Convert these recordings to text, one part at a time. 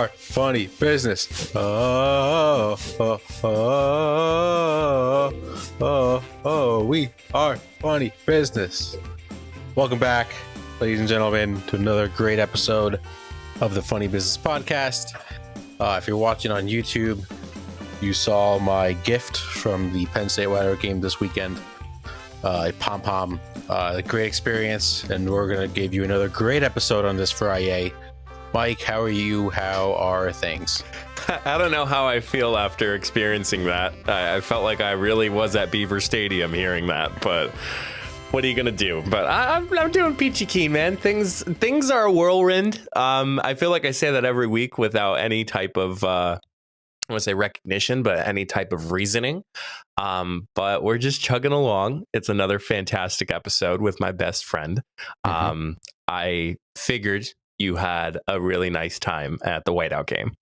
are funny business. We are funny business. Welcome back, ladies and gentlemen, to another great episode of the Funny Business Podcast. If you're watching on YouTube, you saw my gift from the Penn State Whiteout game this weekend. A pom-pom, a great experience, and we're going to give you another great episode on this Friday. Mike, how are you? How are things? I don't know how I feel after experiencing that. I felt like I really was at Beaver Stadium hearing that, but what are you gonna do? But I'm doing peachy keen, man. Things are a whirlwind. I feel like I say that every week without any type of I want to say recognition, but any type of reasoning. But we're just chugging along. It's another fantastic episode with my best friend. I figured you had a really nice time at the Whiteout game.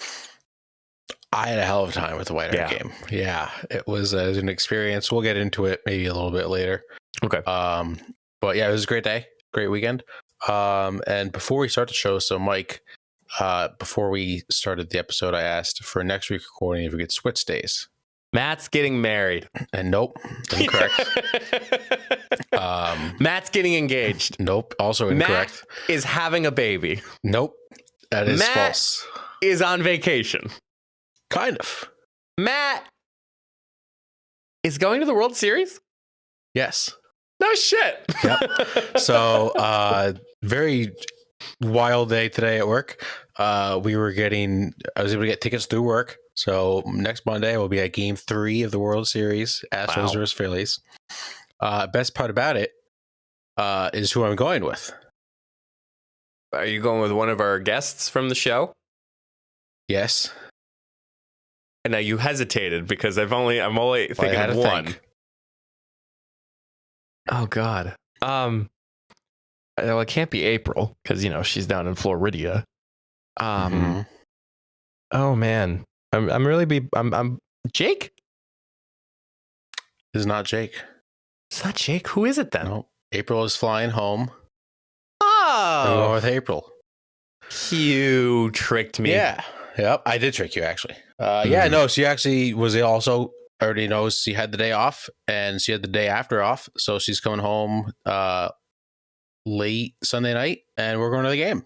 I had a hell of a time with the Whiteout game. Yeah, it was an experience. We'll get into it maybe a little bit later. Okay. But yeah, it was a great day, great weekend. And before we start the show, so Mike, before we started the episode, I asked for next week recording if we could switch days. Matt's getting married. And nope, incorrect. Matt's getting engaged. Nope, also incorrect. Matt is having a baby. Nope, that is Matt false. Is on vacation. Kind of. Matt is going to the World Series? Yes. No shit. Yep. So, very wild day today at work. I was able to get tickets through work. So next Monday will be at Game 3 of the World Series, Astros versus Phillies. Best part about it is who I'm going with. Are you going with one of our guests from the show? Yes. And now you hesitated because I'm only thinking of one. Oh God. Well, it can't be April because she's down in Florida. Oh man, I'm Jake. It's not Jake. It's not Jake. Who is it then? No, April is flying home. Oh, I'm going with April. You tricked me. Yeah. Yep. I did trick you actually. Yeah. No. She actually was also already knows she had the day off and she had the day after off, so she's coming home late Sunday night, and we're going to the game.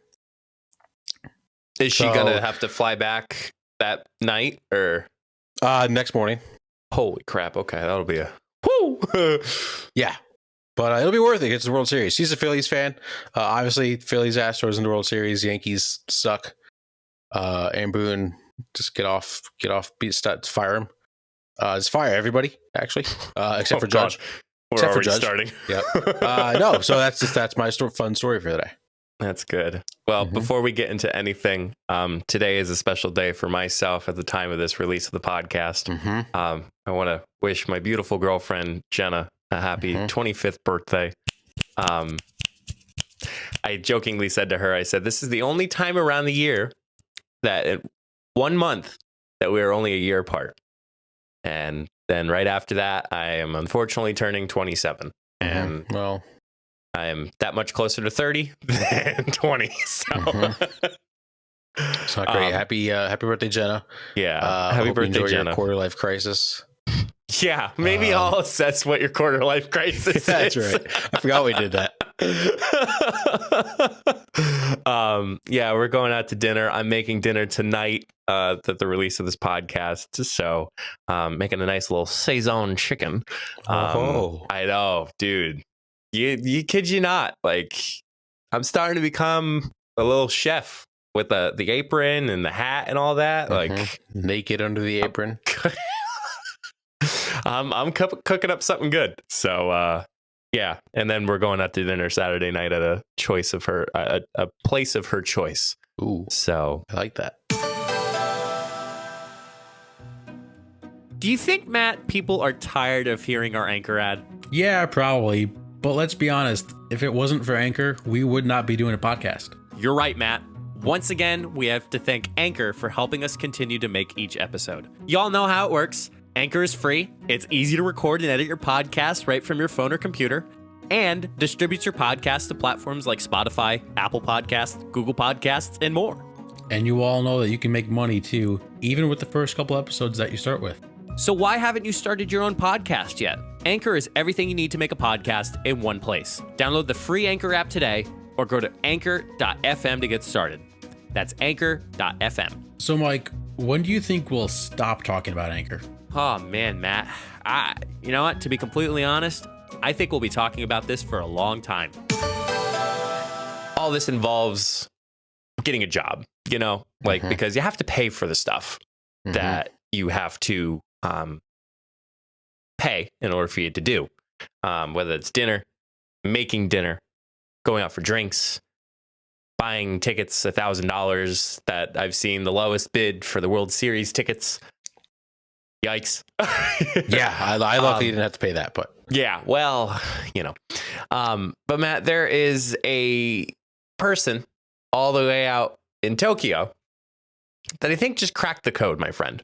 Is she gonna have to fly back that night or next morning? Holy crap! Okay, that'll be a whoo. Yeah, but it'll be worth it. It's the World Series. She's a Phillies fan. Obviously, Phillies, Astros in the World Series. Yankees suck. And Boone, just get off, fire him. Just fire everybody, actually, except for Judge. We're already starting. Yep. No, so that's my fun story for today. That's good. Well, before we get into anything, today is a special day for myself at the time of this release of the podcast. I want to wish my beautiful girlfriend, Jenna, a happy 25th birthday. I jokingly said to her, I said, this is the only time around the year that in 1 month that we are only a year apart. And then right after that, I am unfortunately turning 27. And well, I am that much closer to 30 than 20. So it's not great. Happy birthday, Jenna. Yeah. Happy birthday, enjoy Jenna. Your quarter life crisis. Yeah. Maybe I'll assess what your quarter life crisis is. That's right. I forgot we did that. Yeah, we're going out to dinner. I'm making dinner tonight at the release of this podcast. So making a nice little Saison chicken. I know, dude. You kid you not. Like, I'm starting to become a little chef with the apron and the hat and all that. Like naked under the apron. I'm cooking up something good. So yeah, and then we're going out to dinner Saturday night at a place of her choice. Ooh, so I like that. Do you think, Matt, people are tired of hearing our Anchor ad? Yeah, probably. But let's be honest, if it wasn't for Anchor, we would not be doing a podcast. You're right, Matt. Once again, we have to thank Anchor for helping us continue to make each episode. Y'all know how it works. Anchor is free. It's easy to record and edit your podcast right from your phone or computer, and distributes your podcast to platforms like Spotify, Apple Podcasts, Google Podcasts, and more. And you all know that you can make money too, even with the first couple episodes that you start with. So why haven't you started your own podcast yet? Anchor is everything you need to make a podcast in one place. Download the free Anchor app today or go to anchor.fm to get started. That's anchor.fm. So, Mike, when do you think we'll stop talking about Anchor? Oh man, Matt. You know what? To be completely honest, I think we'll be talking about this for a long time. All this involves getting a job, because you have to pay for the stuff that you have to pay in order for you to do, whether it's dinner, making dinner, going out for drinks, buying tickets, $1,000 that I've seen the lowest bid for the World Series tickets. Yikes. Yeah, I luckily didn't have to pay that, but yeah, well, but Matt, there is a person all the way out in Tokyo that I think just cracked the code, my friend.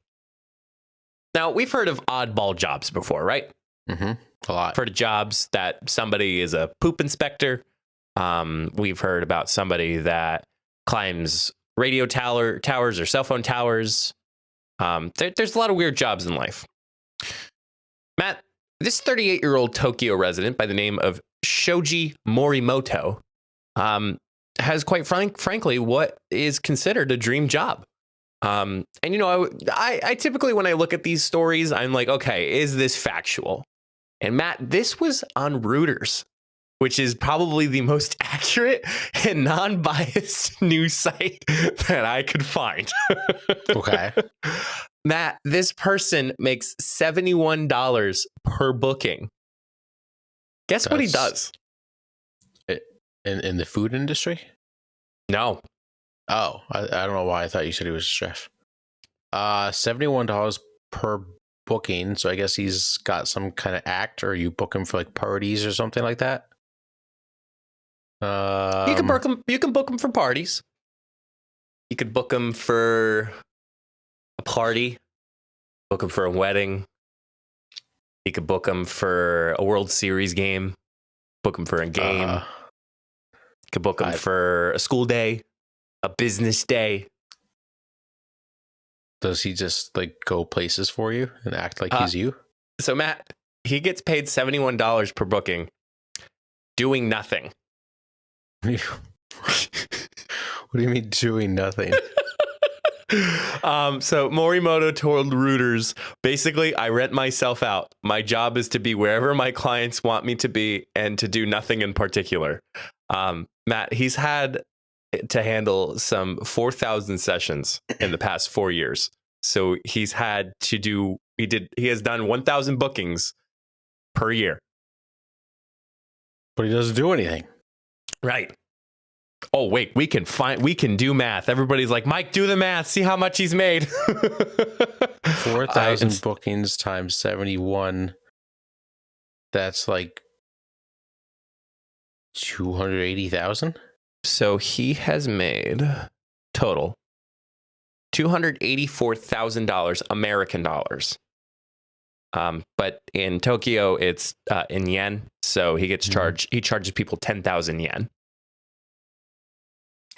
Now, we've heard of oddball jobs before, right? a lot. Heard of jobs that somebody is a poop inspector. We've heard about somebody that climbs radio towers or cell phone towers. There's a lot of weird jobs in life. Matt, this 38-year-old Tokyo resident by the name of Shoji Morimoto has quite frankly what is considered a dream job. And I typically, when I look at these stories, I'm like, okay, is this factual? And Matt, this was on Reuters, which is probably the most accurate and non-biased news site that I could find. Okay. Matt, this person makes $71 per booking. Guess what he does? In the food industry? No. Oh, I don't know why I thought you said he was a chef. $71 per booking. So I guess he's got some kind of act, or you book him for like parties or something like that. You can book him. You can book him for parties. You could book him for a party. Book him for a wedding. You could book him for a World Series game. Book him for a game. You could book him for a school day, a business day. Does he just like go places for you and act like he's you? So Matt, he gets paid $71 per booking, doing nothing. What do you mean doing nothing? So Morimoto told Reuters, basically, I rent myself out. My job is to be wherever my clients want me to be and to do nothing in particular. Matt, he's had to handle some 4,000 sessions in the past 4 years. So he's had to do, he has done 1,000 bookings per year. But he doesn't do anything. Right. Oh, wait, we can do math. Everybody's like, Mike, do the math. See how much he's made. 4,000 bookings times 71. That's like 280,000. So he has made total $284,000 American dollars. But in Tokyo, it's in yen. So he gets charged. He charges people 10,000 yen.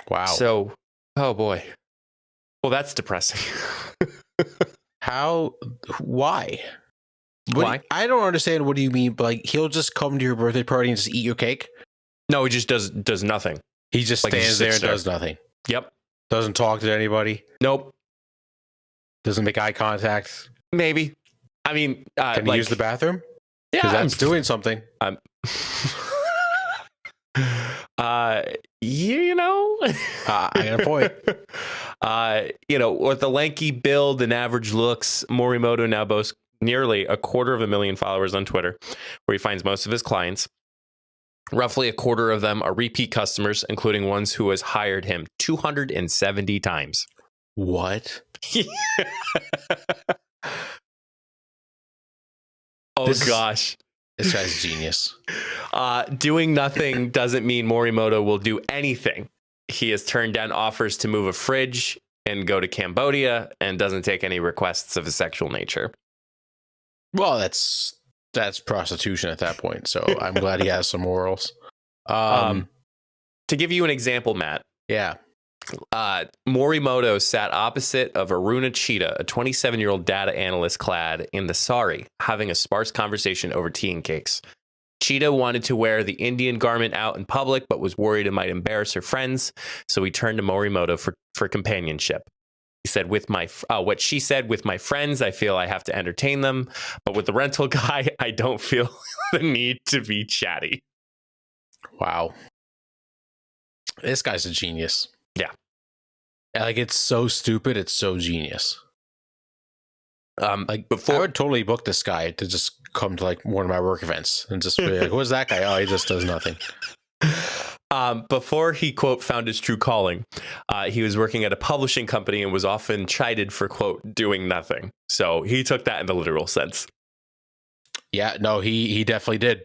Wow. So, oh boy. Well, that's depressing. Why? Why? I don't understand. What do you mean? Like, he'll just come to your birthday party and just eat your cake? No, he just does nothing. He just Like, he stands just there sits and there. does nothing. Yep. Doesn't talk to anybody. Nope. Doesn't make eye contact. Maybe. I mean, Can you use the bathroom? Yeah, Because that's doing something. You know, I got a point. With the lanky build and average looks, Morimoto now boasts nearly 250,000 followers on Twitter, where he finds most of his clients. Roughly a quarter of them are repeat customers, including ones who has hired him 270 times. What? Gosh. This guy's a genius. Doing nothing doesn't mean Morimoto will do anything. He has turned down offers to move a fridge and go to Cambodia and doesn't take any requests of a sexual nature. Well, that's prostitution at that point. So I'm glad he has some morals. To give you an example, Matt, Yeah. Morimoto sat opposite of Aruna Cheetah, a 27-year-old data analyst clad in the sari, having a sparse conversation over tea and cakes. Cheetah wanted to wear the Indian garment out in public, but was worried it might embarrass her friends, so he turned to Morimoto for companionship. He said, what she said, with my friends, I feel I have to entertain them, but with the rental guy, I don't feel the need to be chatty. Wow. This guy's a genius. Yeah. Like, it's so stupid, it's so genius. Like, Before I would totally book this guy to just come to like one of my work events and just be like, what's that guy? Oh, he just does nothing. Before he, quote, found his true calling, he was working at a publishing company and was often chided for, quote, doing nothing. So he took that in the literal sense. Yeah, no, he definitely did.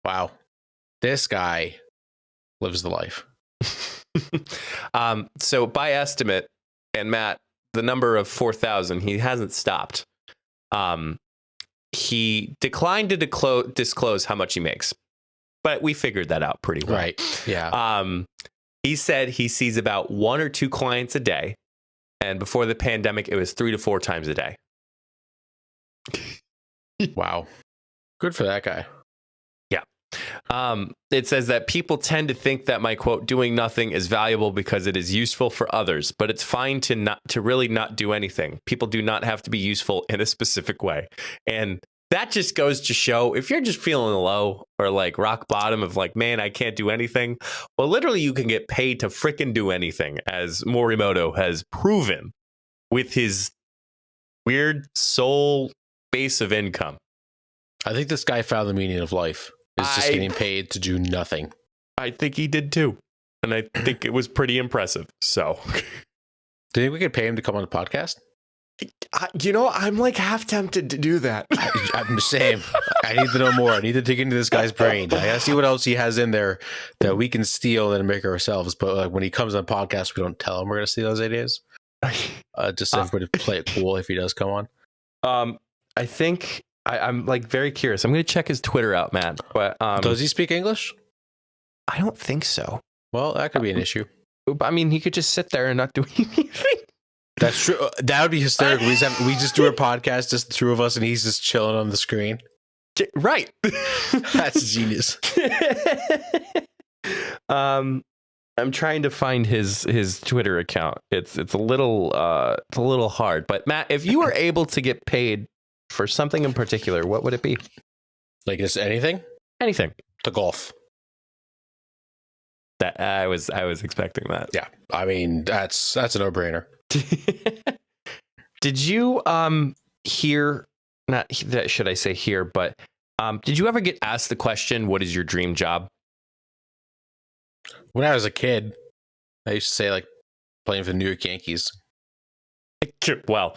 Wow. This guy lives the life. So by estimate, and Matt, the number of 4,000, he hasn't stopped. He declined to disclose how much he makes, but we figured that out pretty well. Right. Yeah. He said he sees about 1 or 2 clients a day. And before the pandemic, it was 3 to 4 times a day. Wow. Good for that guy. It says that people tend to think that my, quote, doing nothing is valuable because it is useful for others, but it's fine to really not do anything. People do not have to be useful in a specific way. And that just goes to show, if you're just feeling low or like rock bottom of like, man, I can't do anything. Well, literally you can get paid to frickin' do anything, as Morimoto has proven with his weird soul base of income. I think this guy found the meaning of life. Is just getting paid to do nothing. I think he did too. And I think it was pretty impressive. So, do you think we could pay him to come on the podcast? I'm like half tempted to do that. I'm the same. I need to know more. I need to dig into this guy's brain. I gotta see what else he has in there that we can steal and make ourselves. But like when he comes on podcast, we don't tell him we're gonna steal those ideas. Just everybody play it cool if he does come on. I think I'm like very curious. I'm going to check his Twitter out, Matt. But does he speak English? I don't think so. Well, that could be an issue. I mean, he could just sit there and not do anything. That's true. That would be hysterical. We just do a podcast, just the 2 of us, and he's just chilling on the screen. Right. That's genius. I'm trying to find his Twitter account. It's a little hard. But Matt, if you were able to get paid for something in particular, what would it be? Like, is anything? Anything. To golf. That I was expecting that. Yeah, I mean that's a no-brainer. Did you hear? Not that should I say here, but did you ever get asked the question, "What is your dream job?" When I was a kid, I used to say like playing for the New York Yankees. Well.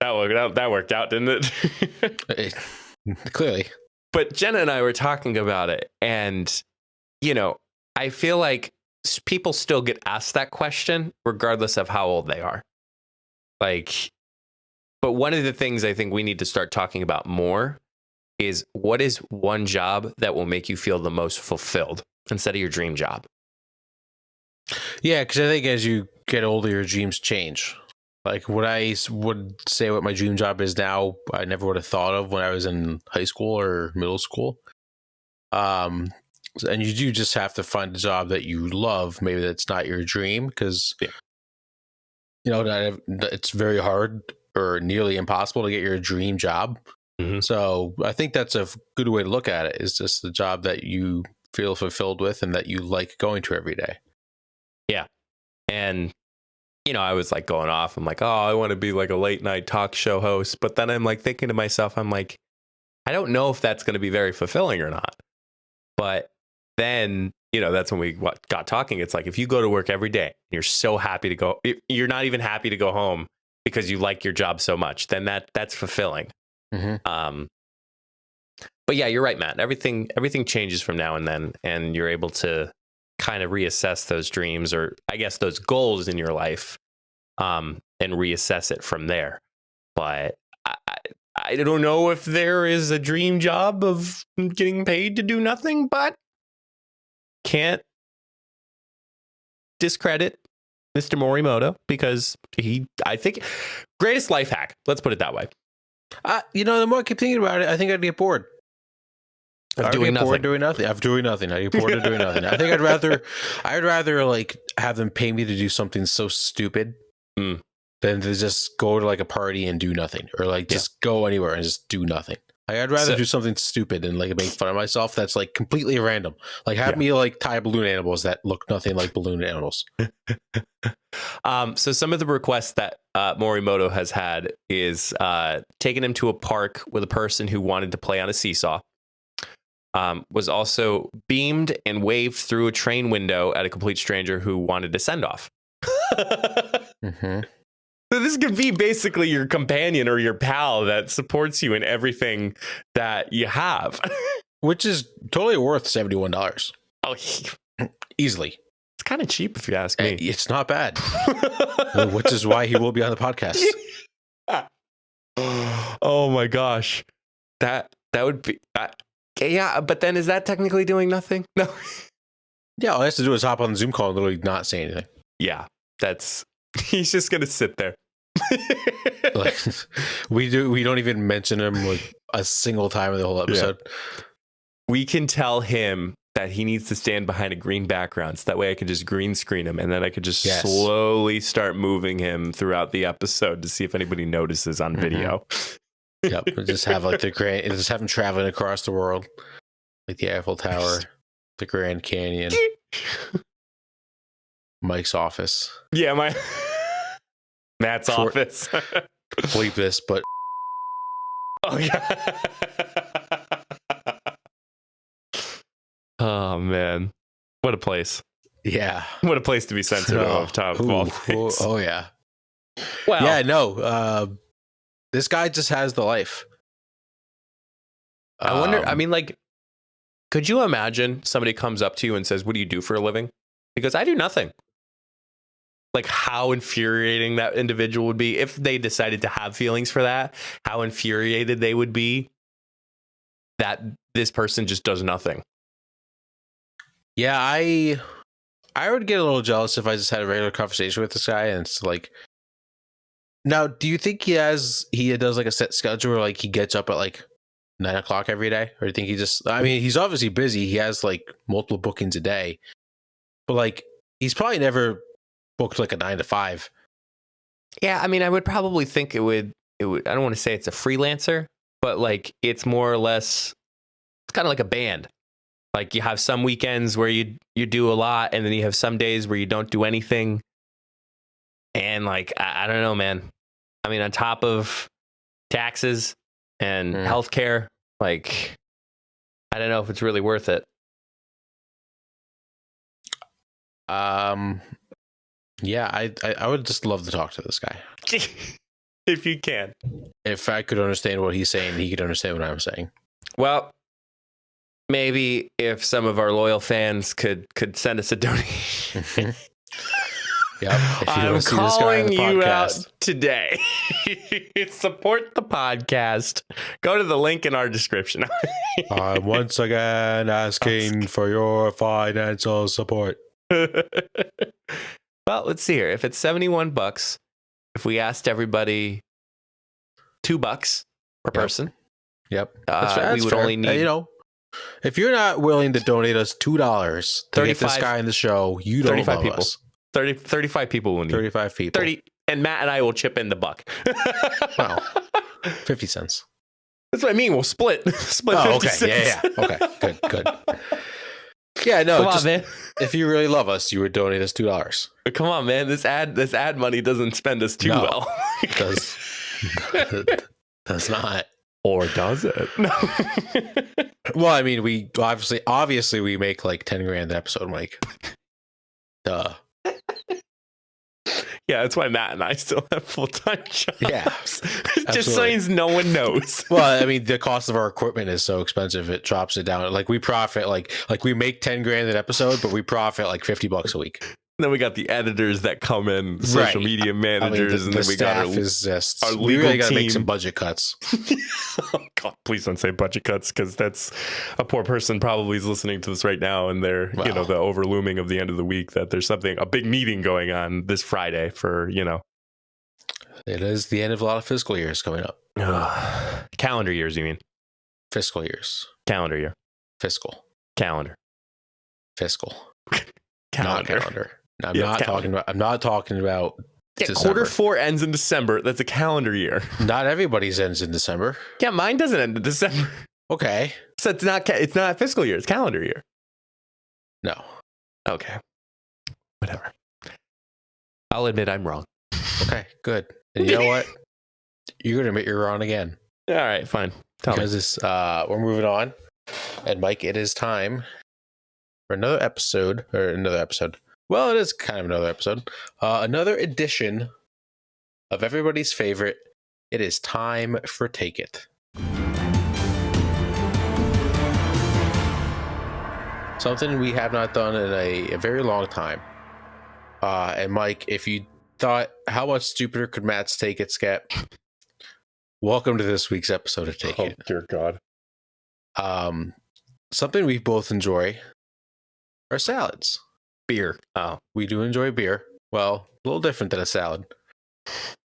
That worked out, didn't it? Clearly. But Jenna and I were talking about it, and I feel like people still get asked that question regardless of how old they are. Like, but one of the things I think we need to start talking about more is, what is one job that will make you feel the most fulfilled instead of your dream job? Yeah, because I think as you get older, your dreams change. Like what I would say what my dream job is now, I never would have thought of when I was in high school or middle school. And you do just have to find a job that you love. Maybe that's not your dream because, it's very hard or nearly impossible to get your dream job. Mm-hmm. So I think that's a good way to look at it, is just the job that you feel fulfilled with and that you like going to every day. Yeah. And I was like going off. I'm like, oh, I want to be like a late night talk show host. But then I'm like thinking to myself, I'm like, I don't know if that's going to be very fulfilling or not. But then, that's when we got talking. It's like, if you go to work every day, you're so happy to go, you're not even happy to go home because you like your job so much, then that's fulfilling. Mm-hmm. But yeah, you're right, Matt. Everything changes from now and then, and you're able to kind of reassess those dreams, or I guess those goals in your life, and reassess it from there. But I don't know if there is a dream job of getting paid to do nothing, but can't discredit Mr. Morimoto because I think, greatest life hack. Let's put it that way. The more I keep thinking about it, I think I'd get bored. Of doing nothing. Bored doing nothing. Of doing nothing. I get bored of doing nothing. I think I'd rather like have them pay me to do something so stupid than to just go to like a party and do nothing, or like just go anywhere and just do nothing. Like, I'd rather do something stupid and like make fun of myself. That's like completely random. Like have me like tie balloon animals that look nothing like balloon animals. So some of the requests that Morimoto has had is taking him to a park with a person who wanted to play on a seesaw. Was also beamed and waved through a train window at a complete stranger who wanted to send off. Mm-hmm. So this could be basically your companion or your pal that supports you in everything that you have. Which is totally worth $71. Oh, easily. It's kind of cheap if you ask me. It's not bad. Which is why he will be on the podcast. Oh my gosh. That would be... yeah, but then is that technically doing nothing? No. Yeah, all he has to do is hop on the Zoom call and literally not say anything. Yeah, he's just gonna sit there. Like, we don't even mention him like a single time in the whole episode. Yeah. We can tell him that he needs to stand behind a green background, so that way I can just green screen him, and then I could just slowly start moving him throughout the episode to see if anybody notices on video. Yep, just have like just have him traveling across the world, like the Eiffel Tower, the Grand Canyon, Mike's office. Yeah, Matt's office. Bleep this, but oh yeah. Oh man, what a place! Yeah, what a place to be sensitive of top of all things. Oh yeah. Well, yeah, no. This guy just has the life. I wonder, I mean, like, could you imagine somebody comes up to you and says, "What do you do for a living?" Because I do nothing. Like, how infuriating that individual would be if they decided to have feelings for that. How infuriated they would be that this person just does nothing. Yeah, I would get a little jealous if I just had a regular conversation with this guy and it's like, now, do you think he does like a set schedule where like he gets up at like 9 o'clock every day? Or do you think he's obviously busy. He has like multiple bookings a day, but like he's probably never booked like a 9 to 5. Yeah. I mean, I would probably think it would, I don't want to say it's a freelancer, but like it's more or less, it's kind of like a band. Like you have some weekends where you do a lot, and then you have some days where you don't do anything. And like, I don't know, man. I mean, on top of taxes and healthcare, like, I don't know if it's really worth it. Yeah, I would just love to talk to this guy. If you can. If I could understand what he's saying, he could understand what I'm saying. Well, maybe if some of our loyal fans could send us a donation. Yep. I'm calling you out today. Support the podcast. Go to the link in our description. I'm once again asking for your financial support. Well, let's see here. If it's $71, if we asked everybody $2 per person, that's we would fair. only need. If you're not willing to donate us $2 to get this guy in the show, you don't 35 love people. us. 35 people will need. 35 people. 30, and Matt and I will chip in the buck. Wow. 50 cents. That's what I mean. We'll split 50 okay. cents. Yeah. Okay. Good. Yeah, no. Come on, man. If you really love us, you would donate us $2. Come on, man. This ad money doesn't spend us too well. It does not. Or does it? No. Well, I mean, we obviously we make like 10 grand an episode, Mike. Duh. Yeah, that's why Matt and I still have full-time jobs. Yeah, just so no one knows. Well, I mean, the cost of our equipment is so expensive; it drops it down. Like we profit, like we make 10 grand an episode, but we profit like $50 a week. Then we got the editors that come in, social Right. media I mean, managers, and the then we got staff our, is just. our We legal really got to make team. some budget cuts. Oh, God, please don't say budget cuts, because that's a poor person probably is listening to this right now, and they're Wow. the overlooming of the end of the week, that there's a big meeting going on this Friday for It is the end of a lot of fiscal years coming up. calendar years. You mean Fiscal years. calendar year, Fiscal. calendar, Fiscal. Not calendar. calendar. I'm Yeah, not it's talking about. I'm not talking about. Yeah, December. Q4 ends in December. That's a calendar year. Not everybody's ends in December. Yeah, mine doesn't end in December. Okay. So it's not fiscal year. It's calendar year. No. Okay. Whatever. I'll admit I'm wrong. Okay. Good. And you know what? You're gonna admit you're wrong again All right, fine. Tell me. because this. We're moving on, and Mike, it is time for another episode. Well, it is kind of another episode. Another edition of everybody's favorite. It is time for Take It. Something we have not done in a very long time. And Mike, if you thought, how much stupider could Matt's Take It get? Welcome to this week's episode of Take It. Dear God. Something we both enjoy are salads. Beer. Oh. We do enjoy beer. Well, a little different than a salad.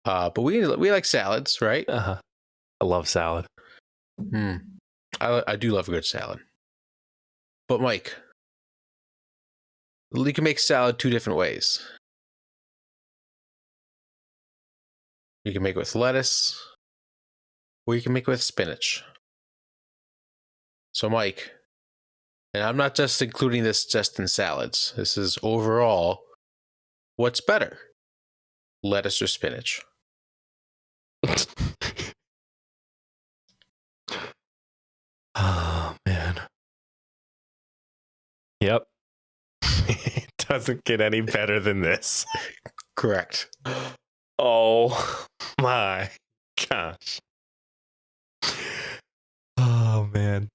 But we like salads, right? Uh-huh. I love salad. I do love a good salad. But Mike, you can make salad two different ways. You can make it with lettuce, or you can make it with spinach. So Mike, and I'm not just including this just in salads. This is overall, what's better? Lettuce or spinach? Oh, man. Yep. It doesn't get any better than this. Correct. Oh, my gosh. Oh, man.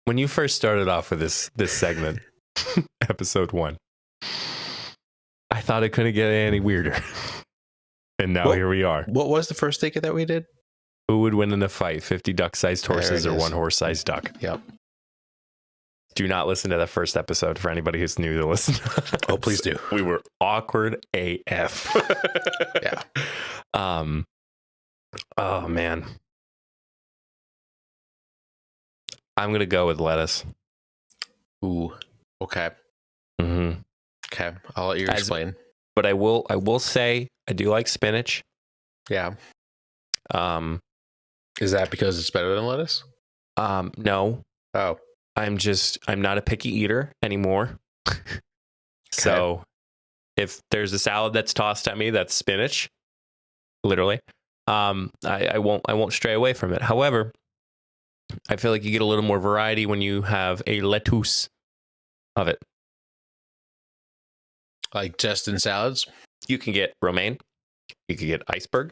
When you first started off with this segment, episode 1, I thought it couldn't get any weirder. And now Well- here we are. What was the first ticket that we did? Who would win in a fight, 50 duck-sized horses There or it is. one horse-sized duck? Yep. Do not listen to that first episode for anybody who's new to listen. Oh, please do. We were awkward AF. Yeah. Oh, man. I'm going to go with lettuce. Ooh. Okay. Mm-hmm. Okay. I'll let you As- explain. But I will say I do like spinach. Yeah. Um, Is that because it's better than lettuce? no, Oh. I'm not a picky eater anymore. So if there's a salad that's tossed at me, that's spinach, literally. I won't stray away from it. However, I feel like you get a little more variety when you have a lettuce of it. Like just in salads? You can get romaine, you can get iceberg,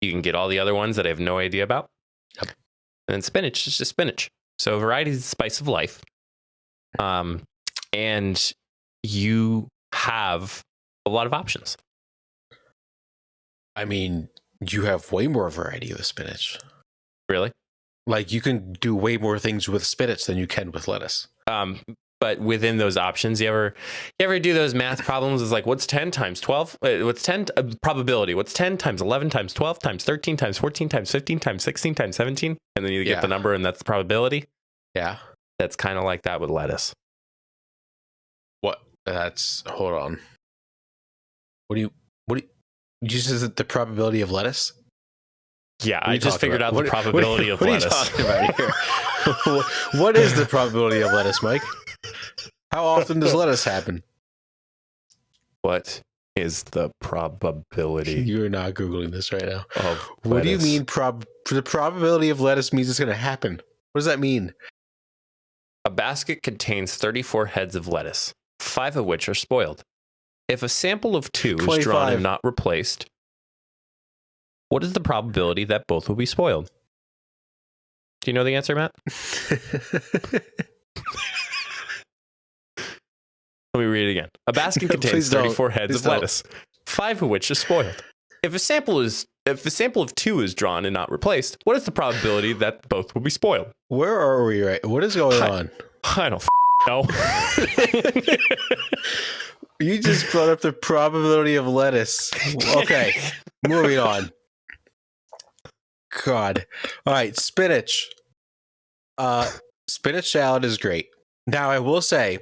you can get all the other ones that I have no idea about. Yep. And then spinach is just spinach. So variety is the spice of life. And you have a lot of options. I mean, you have way more variety with spinach. Really? Like you can do way more things with spinach than you can with lettuce. But within those options, you ever do those math problems? It's like, what's 10 times 12? What's 10 probability? What's 10 times 11 times 12 times 13 times 14 times 15 times 16 times 17? And then you get Yeah. the number, and that's the probability. Yeah. That's kind of like that with lettuce. What? Hold on. What do you just is it the probability of lettuce? Yeah, What are I you just talking figured about? out the probability of lettuce. What are you talking about here? What is the probability of lettuce, Mike? How often does lettuce happen? What is the probability You're not Googling this right now. of What do you lettuce? mean the probability of lettuce means it's going to happen? What does that mean? A basket contains 34 heads of lettuce, 5 of which are spoiled. If a sample of 2 is drawn 25. and not replaced, what is the probability that both will be spoiled? Do you know the answer, Matt? Let me read it again. A basket contains Please don't. 34 heads Please of don't. lettuce, 5 of which is spoiled. If a sample of 2 is drawn and not replaced, what is the probability that both will be spoiled? Where are we right? What is going Hi. on? I don't know. You just brought up the probability of lettuce. Okay, moving on. God. All right, spinach. Spinach salad is great. Now, I will say,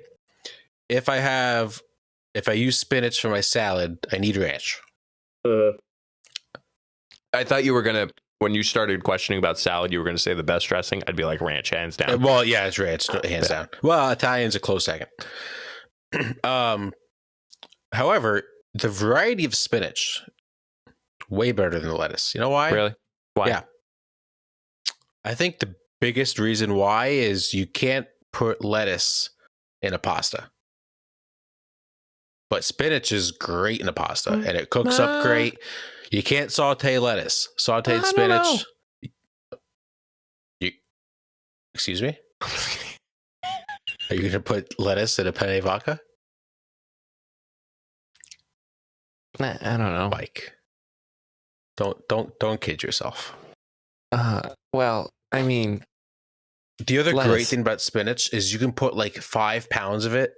if I use spinach for my salad, I need ranch. I thought you were going to, when you started questioning about salad, you were going to say the best dressing. I'd be like ranch, hands down. Well, yeah, it's ranch, hands down. Well, Italian's a close second. However, the variety of spinach, way better than the lettuce. You know why? Really? Why? Yeah. I think the biggest reason why is you can't put lettuce in a pasta. But spinach is great in a pasta and it cooks up great. You can't saute lettuce. Sauteed spinach. Excuse me? Are you going to put lettuce in a penne vodka? I don't know. Mike. Don't kid yourself. Well, I mean, The other great lettuce. thing about spinach is you can put like 5 pounds of it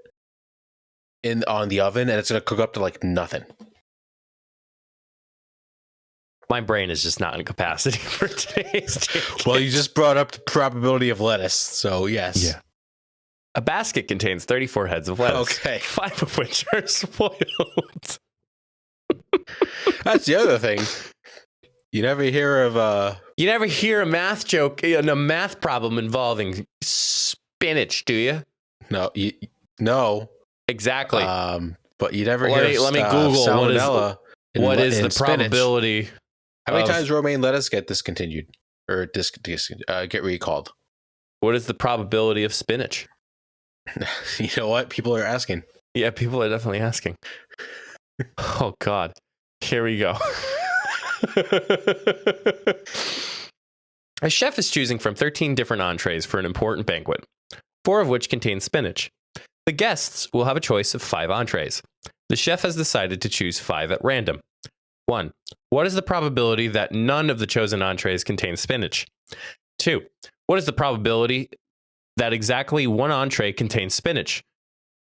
on the oven and it's going to cook up to like nothing. my brain is just not in capacity for today's take. Well, you just brought up the probability of lettuce, so yes. Yeah. A basket contains 34 heads of lettuce, Okay. 5 of which are spoiled. That's the other thing. You never hear of You never hear a math joke, a math problem involving spinach, do you? no. Exactly. But you never Let hear me Google salmonella. what is the spinach. probability? How many of- times romaine lettuce get discontinued or get recalled? What is the probability of spinach? You know what? People are asking. Yeah, people are definitely asking. Oh, God. Here we go. A chef is choosing from 13 different entrees for an important banquet, 4 of which contain spinach. The guests will have a choice of 5 entrees. The chef has decided to choose 5 at random. 1. What is the probability that none of the chosen entrees contain spinach? 2. What is the probability that exactly 1 entree contains spinach?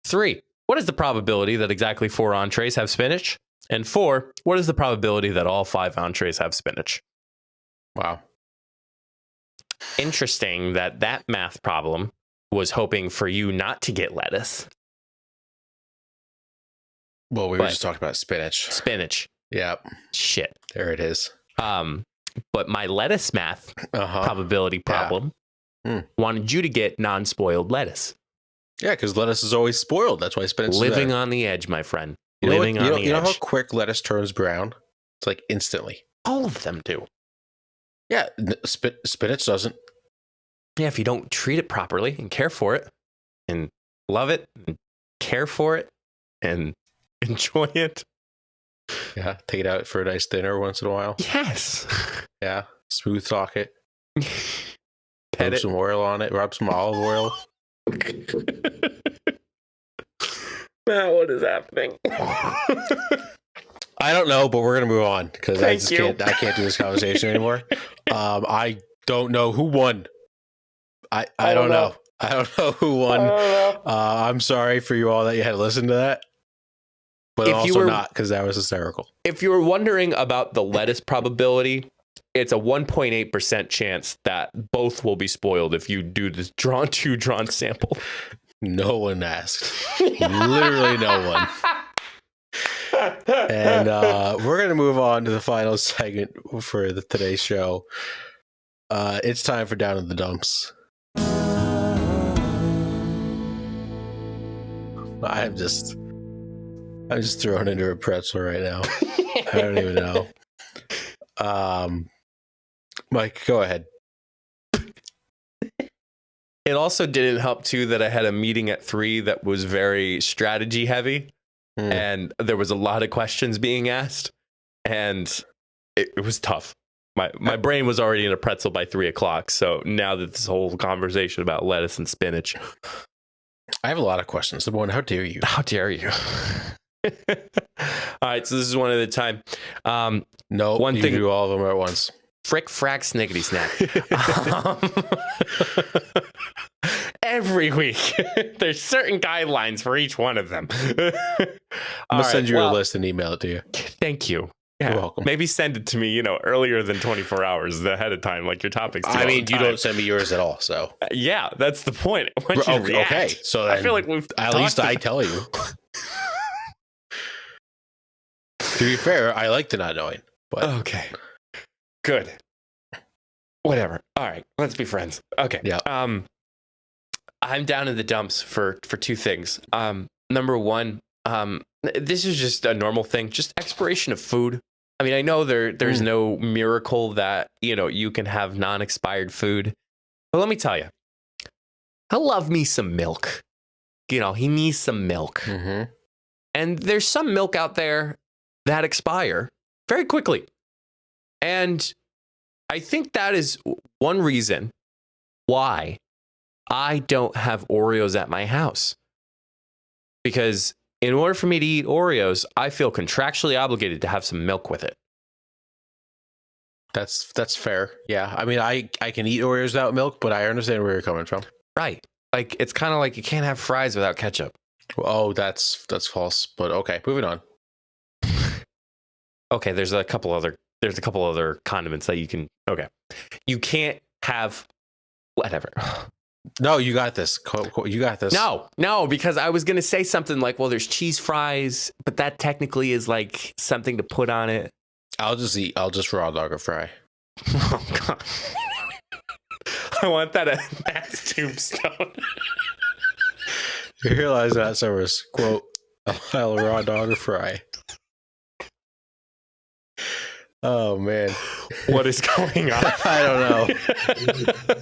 3. What is the probability that exactly 4 entrees have spinach? And 4. What is the probability that all 5 entrees have spinach? Wow. Interesting that math problem was hoping for you not to get lettuce. Well, we were But- just talking about spinach. Spinach. Yeah, Shit. there it is. But my lettuce math Uh-huh. probability problem Hmm. wanted you to get non-spoiled lettuce. Yeah, because lettuce is always spoiled. That's why spinach Living is there. on the edge, my friend. You know what- Living on the you know how edge. quick lettuce turns brown? It's like instantly. All of them do. Yeah, spinach doesn't. Yeah, if you don't treat it properly and care for it and love it and care for it and enjoy it. Yeah, take it out for a nice dinner once in a while. Yes. Yeah, smooth talk it. Pet Rub it. some oil on it. Rub some olive oil. Matt, what is happening? I don't know, but we're gonna move on because I Thank just you. can't. I can't do this conversation anymore. I don't know who won. I don't know. I don't know who won. I'm sorry for you all that you had to listen to that, but If you also were- not because that was hysterical. If you were wondering about the lettuce probability, it's a 1.8% chance that both will be spoiled if you do this drawn sample. No one asked. Literally no one. And we're going to move on to the final segment for today's show. It's time for Down in the Dumps. I'm just thrown into a pretzel right now. I don't even know. Mike, go ahead. It also didn't help too that I had a meeting at 3 that was very strategy heavy, Hmm. and there was a lot of questions being asked, and it was tough. My brain was already in a pretzel by 3 o'clock. So now that this whole conversation about lettuce and spinach, I have a lot of questions. Number one, how dare you? How dare you? All right, so this is one at a time. No, one you thing- do all of them at once. Frick, frack, sniggity, snack. Every week, there's certain guidelines for each one of them. I'm gonna send you a list and email it to you. Thank you. Yeah, You're welcome. Maybe send it to me, earlier than 24 hours ahead of time, like your topics. do I all mean, the you time. don't send me yours at all, so Yeah, that's the point. I want you to react. okay. So I then feel like we've at least talked I about- tell you. To be fair, I like the not knowing, but Okay. Good. Whatever. All right. Let's be friends. Okay. Yeah. I'm down in the dumps for two things. Number one, this is just a normal thing, just expiration of food. I mean, I know there's no miracle that, you can have non-expired food. But let me tell you, I love me some milk. He needs some milk. Mhm. And there's some milk out there that expire very quickly. And I think that is one reason why I don't have Oreos at my house. Because in order for me to eat Oreos, I feel contractually obligated to have some milk with it. That's fair. Yeah, I mean, I can eat Oreos without milk, but I understand where you're coming from. Right. Like, it's kind of like you can't have fries without ketchup. Oh, that's false. But okay, moving on. Okay, there's a couple other condiments that you can. Okay, you can't have whatever. No, you got this. You got this. No, because I was gonna say something like, well, there's cheese fries, but that technically is like something to put on it. I'll just raw dog or fry. Oh God, I want that as tombstone. You realize that service quote, I'll raw dog or fry. Oh man, What is going on? I don't know.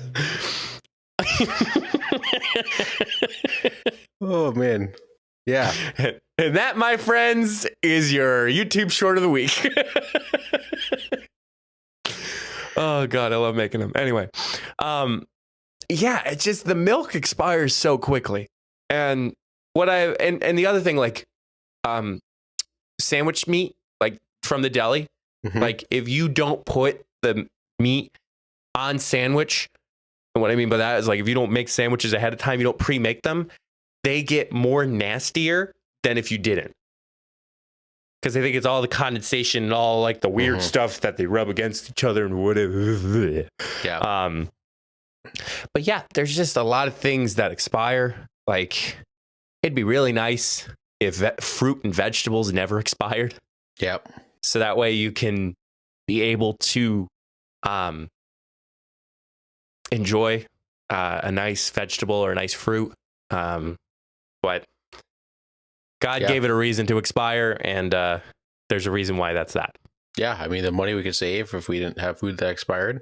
Oh man, yeah. And that, my friends, is your YouTube short of the week. Oh God, I love making them. Anyway, yeah, it's just the milk expires so quickly, and and the other thing, like, sandwich meat, like from the deli, Mhm. like if you don't put the meat on sandwich, and what I mean by that is like if you don't make sandwiches ahead of time, you don't pre-make them, they get more nastier than if you didn't. Because I think it's all the condensation and all like the weird Mhm. stuff that they rub against each other and whatever. Yeah. But yeah, there's just a lot of things that expire. Like, it'd be really nice if fruit and vegetables never expired. Yep. So that way you can be able to enjoy a nice vegetable or a nice fruit. But God Yeah. gave it a reason to expire, and there's a reason why that's that. Yeah. I mean, the money we could save if we didn't have food that expired.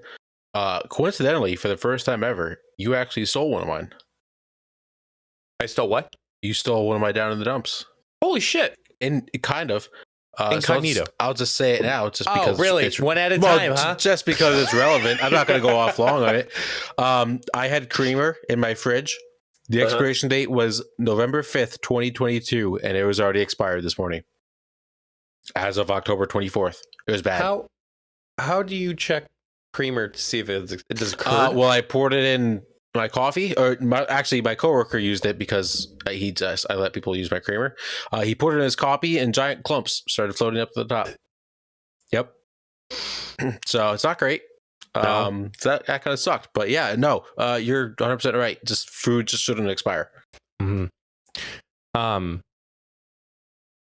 Coincidentally, for the first time ever, you actually stole one of mine. I stole what? You stole one of my down in the dumps. Holy shit. And kind of. Incognito. I'll just say it now, just Oh, because. really? it's- One at a Well, time, huh? just because it's relevant. I'm not going to go off long on it. I had creamer in my fridge. The Uh-huh. expiration date was November 5th, 2022, and it was already expired this morning. As of October 24th. It was bad. How do you check creamer to see if it does curd? Well, I poured it in my coffee, or my coworker used it because I let people use my creamer. He poured it in his coffee, and giant clumps started floating up to the top. Yep. So it's not great. No. So that kind of sucked. But yeah, no, you're 100% right. Just food just shouldn't expire. Mhm.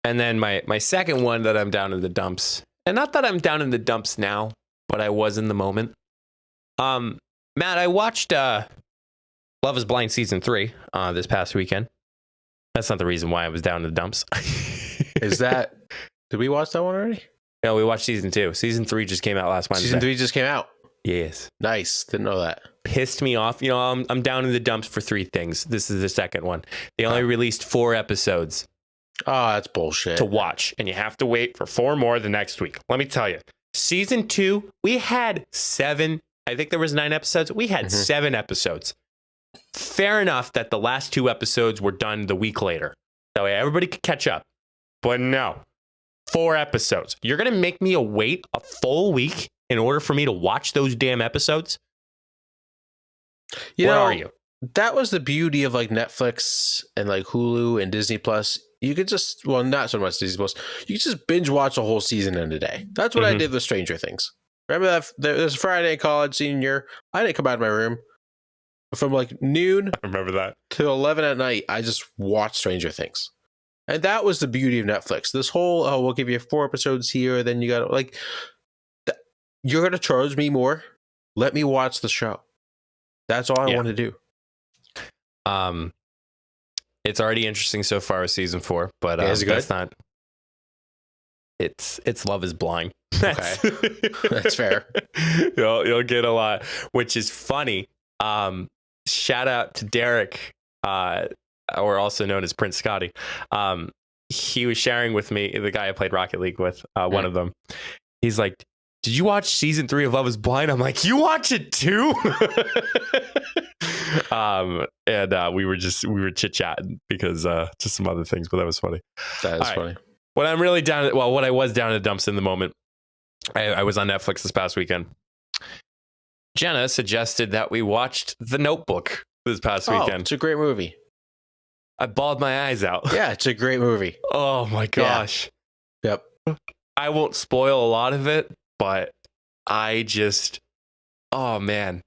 And then my second one that I'm down in the dumps, and not that I'm down in the dumps now, but I was in the moment. Matt, I watched Love is Blind season 3 this past weekend. That's not the reason why I was down in the dumps. Is that? Did we watch that one already? No, we watched season 2. Season 3 just came out last Wednesday. Season 3 just came out. Yes. Nice. Didn't know that. Pissed me off. I'm down in the dumps for 3 things. This is the second one. They only released 4 episodes Oh, that's bullshit. to watch, and you have to wait for 4 more the next week. Let me tell you, season 2, we had 7. I think there was 9 episodes. We had 7 episodes. fair enough that the last 2 episodes were done the week later. That way everybody could catch up. But no, 4 episodes. You're going to make me wait a full week in order for me to watch those damn episodes? Where are you? That was the beauty of like Netflix and like Hulu and Disney Plus. You could just, well, not so much Disney Plus. You could just binge watch a whole season in a day. That's what I did with Stranger Things. Remember that there's Friday in college, senior year. I didn't come out of my room from like noon I remember that. to 11 at night. I just watched Stranger Things. And that was the beauty of Netflix. This whole, oh, we'll give you 4 episodes here. Then you got like, you're going to charge me more. Let me watch the show. That's all I want to do. It's already interesting so far with season 4, but is it good? that's not. It's Love Is Blind. Okay. That's fair. You'll get a lot, which is funny. Shout out to Derek, or also known as Prince Scotty. He was sharing with me, the guy I played Rocket League with, one of them. He's like, did you watch season 3 of Love Is Blind? I'm like, you watch it too? And we were chit chatting because just some other things, but that was funny. That is funny. What I'm really what I was down in the dumps in the moment, I was on Netflix this past weekend. Jenna suggested that we watched The Notebook this past weekend. It's a great movie. I bawled my eyes out. Yeah, it's a great movie. Oh my gosh. Yeah. Yep. I won't spoil a lot of it, but I just, oh man.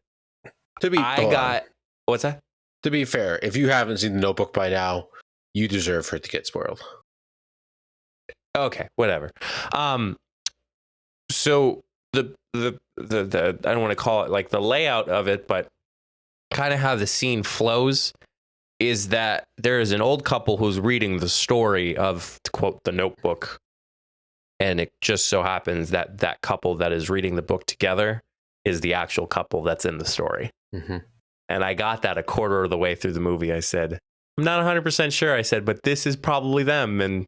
What's that? To be fair, if you haven't seen The Notebook by now, you deserve for it to get spoiled. Okay, whatever. So the I don't want to call it like the layout of it, but kind of how the scene flows is that there is an old couple who's reading the story of, to quote, The Notebook. And it just so happens that that couple that is reading the book together is the actual couple that's in the story. Mm-hmm. And I got that a quarter of the way through the movie. I said, I'm not 100% sure. I said, but this is probably them. And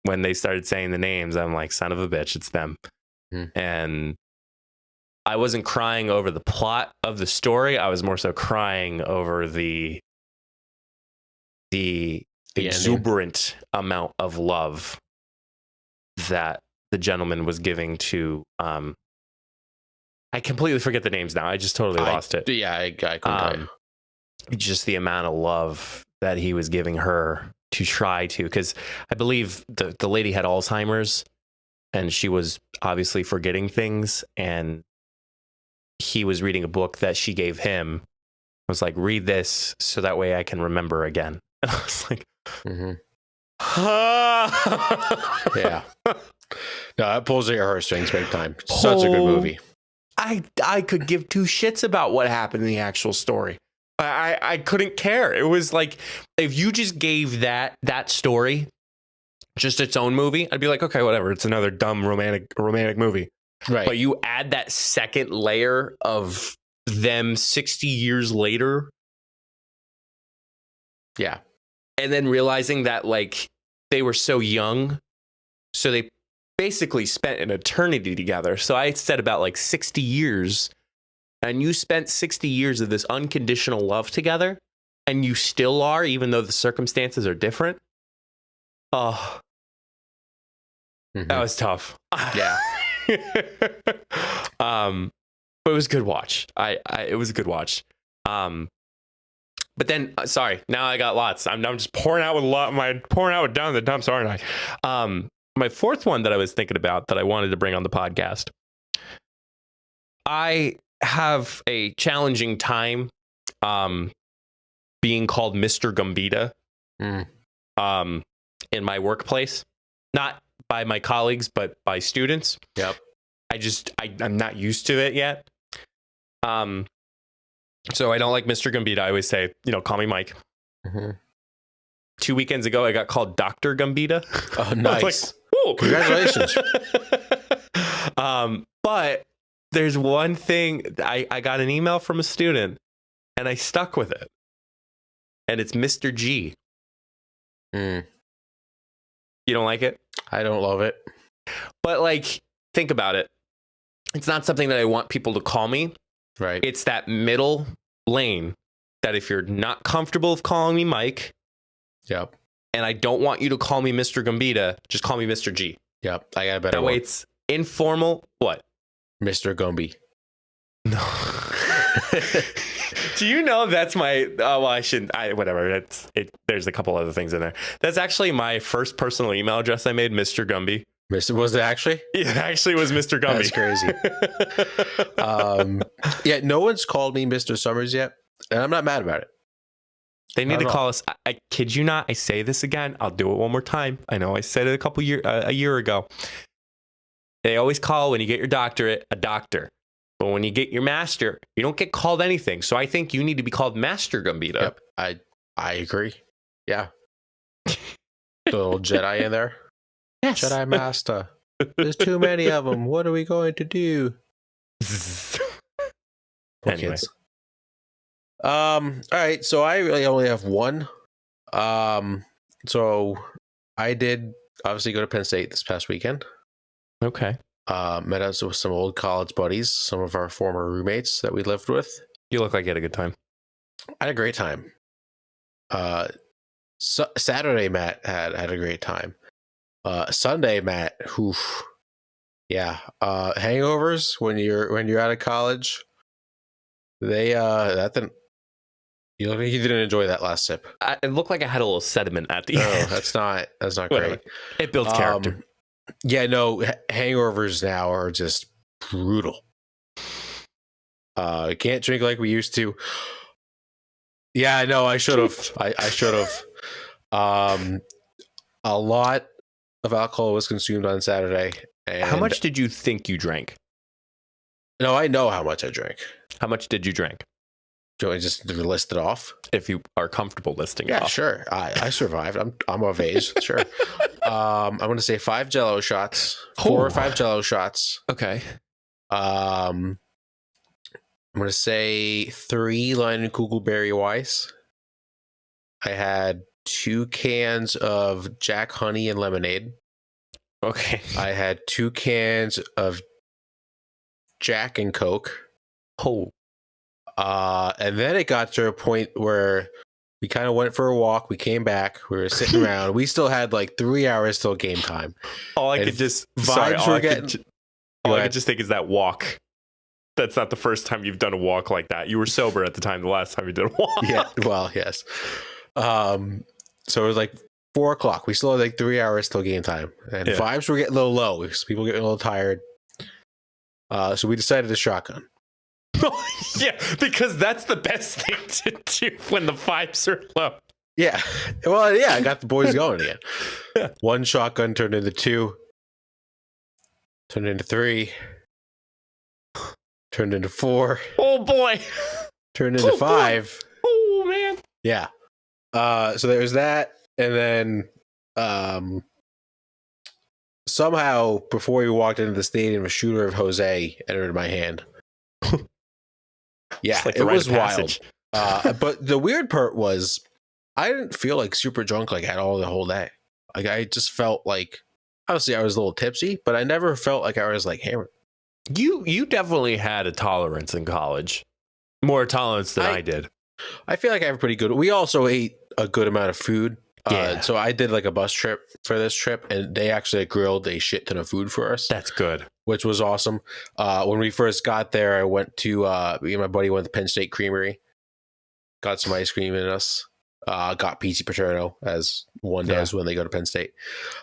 when they started saying the names, I'm like, son of a bitch, it's them. Mm. And I wasn't crying over the plot of the story. I was more so crying over the exuberant amount of love that the gentleman was giving to, I completely forget the names now. I just totally lost it. Yeah, I couldn't tell you. Just the amount of love that he was giving her to try to, because I believe the lady had Alzheimer's and she was obviously forgetting things, and he was reading a book that she gave him. I was like, read this so that way I can remember again. And I was like, yeah. No, that pulls at your heartstrings big time. Such a good movie. I could give 2 shits about what happened in the actual story. I couldn't care. It was like, if you just gave that story just its own movie, I'd be like, okay, whatever. It's another dumb romantic movie. Right. But you add that second layer of them 60 years later. Yeah. And then realizing that like they were so young. So they basically spent an eternity together. So I said about like 60 years. And you spent 60 years of this unconditional love together. And you still are, even though the circumstances are different. Oh, that was tough. Yeah. But it was a good watch. It was a good watch. But then, sorry, now I got lots. I'm just pouring out down the dumps, aren't I? My fourth one that I was thinking about that I wanted to bring on the podcast. I have a challenging time being called Mr. Gambita in my workplace, not by my colleagues, but by students. Yep. I'm not used to it yet. So I don't like Mr. Gambita. I always say, call me Mike. Mm-hmm. 2 weekends ago, I got called Dr. Gambita. Oh, nice. Like, congratulations. But there's one thing, I got an email from a student and I stuck with it. And it's Mr. G. You don't like it? I don't love it. But like, think about it. It's not something that I want people to call me. Right. It's that middle lane that if you're not comfortable with calling me Mike, Yep. and I don't want you to call me Mr. Gambita, just call me Mr. G. Yep. I got a better That way one. it's informal. What? Mr. Gumby. No. Do you know that's my? Oh, well, I shouldn't. Whatever. It's it. There's a couple other things in there. That's actually my first personal email address I made, Mr. Gumby. Was it actually? It actually was Mr. Gumby. That's crazy. Yeah, no one's called me Mr. Summers yet, and I'm not mad about it. They need Not to at call us. I kid you not. I say this again. I'll do it one more time. I know I said it a year ago. They always call when you get your doctorate a doctor. But when you get your master, you don't get called anything. So I think you need to be called Master Gambita. Yep, I agree. Yeah, the little Jedi in there. Yes. Jedi Master. There's too many of them. What are we going to do? Poor Anyway. kids. All right. So I really only have one. So I did obviously go to Penn State this past weekend. Okay. Met us with some old college buddies, some of our former roommates that we lived with. You look like you had a good time. I had a great time. Saturday, Matt had a great time. Sunday, Matt, oof, yeah. Hangovers when you're out of college. They that didn't. You look like you didn't enjoy that last sip. It looked like I had a little sediment at the No, end. that's not Whatever. great. It builds character. Yeah, no, hangovers now are just brutal. Can't drink like we used to. Yeah, I know. I should have. I should have. A lot of alcohol was consumed on Saturday. And How much did you think you drank? No, I know how much I drank. How much did you drink? Do I just list it off? If you are comfortable listing it Yeah, off. sure. I survived. I'm of age. Sure. I'm going to say 5 Jello shots, 4 or 5 Jello shots. Okay. I'm going to say 3 Leinenkugel Berry Weiss. I had 2 cans of Jack Honey and lemonade. Okay. I had 2 cans of Jack and Coke. Oh. And then it got to a point where we kind of went for a walk. We came back. We were sitting around. We still had like 3 hours till game time. All I And could just vibes all were I could getting- all Go I ahead. could just think is that walk. That's not the first time you've done a walk like that. You were sober at the time. The last time you did a walk. Yeah. Well, yes. So it was like 4 o'clock. We still had like 3 hours till game time, and Yeah. vibes were getting a little low because people getting a little tired. So we decided to shotgun. Yeah, because that's the best thing to do when the vibes are low. Yeah. Well, yeah, I got the boys going again. 1 shotgun turned into 2, turned into 3, turned into 4, Oh boy. turned into Oh, boy. 5. Oh man. Yeah. So there was that, and then somehow before we walked into the stadium, a shooter of Jose entered my hand. Yeah, It's like the it rite was of passage. wild. But the weird part was I didn't feel like super drunk like at all the whole day. Like I just felt like obviously I was a little tipsy, but I never felt like I was like hammered. You definitely had a tolerance in college. More tolerance than I did. I feel like I have a pretty good. We also ate a good amount of food. Yeah. So I did like a bus trip for this trip, and they actually grilled a shit ton of food for us, That's good. which was awesome. When we first got there, I went to me and my buddy went to Penn State Creamery, got some ice cream in us, got pizza paterno as one does when they go to Penn State.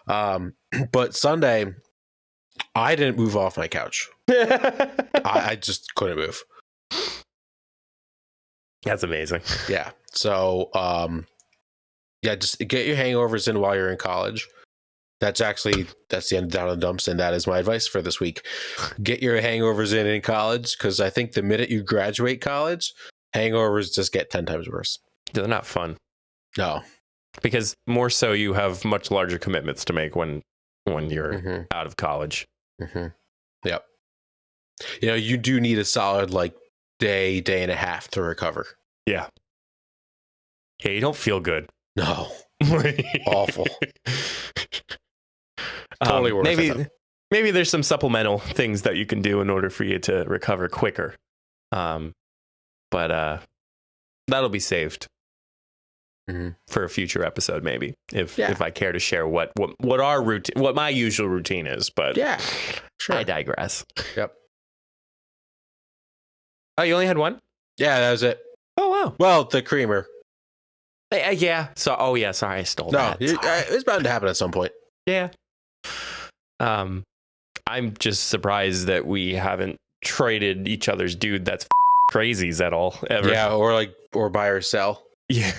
But Sunday, I didn't move off my couch. I just couldn't move. That's amazing. Yeah. So, yeah, just get your hangovers in while you're in college. That's the end down the dumps, and that is my advice for this week. Get your hangovers in college, because I think the minute you graduate college, hangovers just get 10 times worse. They're not fun No. because more so you have much larger commitments to make when you're Mm-hmm. out of college. Mm-hmm. Yep. You know, you do need a solid like day and a half to recover. Yeah, you don't feel good. No. Awful. Um, Totally worth it, though. maybe there's some supplemental things that you can do in order for you to recover quicker. But that'll be saved Mhm. for a future episode, maybe if Yeah. I care to share what our routine, what my usual routine is. But Yeah, sure. I digress. Yep. Oh, you only had one? Yeah, that was it. Oh wow. Well, the creamer. Yeah. So, oh yeah. Sorry, I stole No, that. it's bound to happen at some point. Yeah. I'm just surprised that we haven't traded each other's dude that's crazies at all ever. Yeah, or buy or sell. Yeah.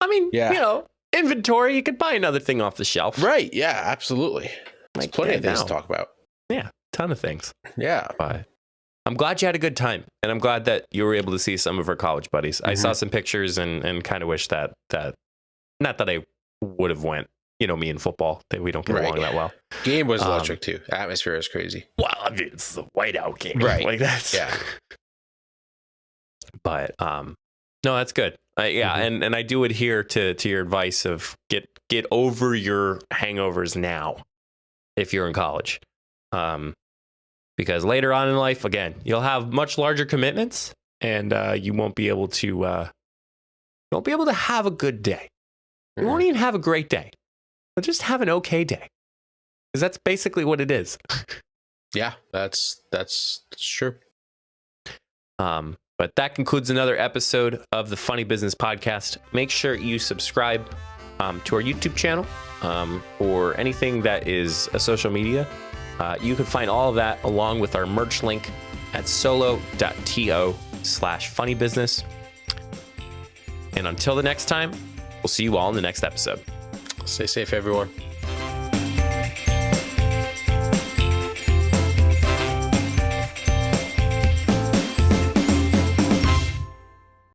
I mean, Yeah. you know, inventory, you could buy another thing off the shelf. Right. Yeah, absolutely. There's Like, plenty of yeah, things to no. talk about. Yeah. Ton of things. Yeah. But I'm glad you had a good time. And I'm glad that you were able to see some of our college buddies. I saw some pictures and kind of wish that not that I would have went, you know, me and football, that we don't get Right. along that well. Game was electric too. Atmosphere is crazy. Well, I mean, it's the whiteout game. Right. Like that's Yeah. But no, that's good. Yeah, and I do adhere to your advice of get over your hangovers now if you're in college. Because later on in life, again, you'll have much larger commitments, and you won't be able to have a good day. You won't even have a great day. But just have an okay day. Because that's basically what it is. Yeah, that's true. But that concludes another episode of the Funny Business Podcast. Make sure you subscribe to our YouTube channel or anything that is a social media. You can find all of that along with our merch link at solo.to/funnybusiness. And until the next time, we'll see you all in the next episode. Stay safe, everyone.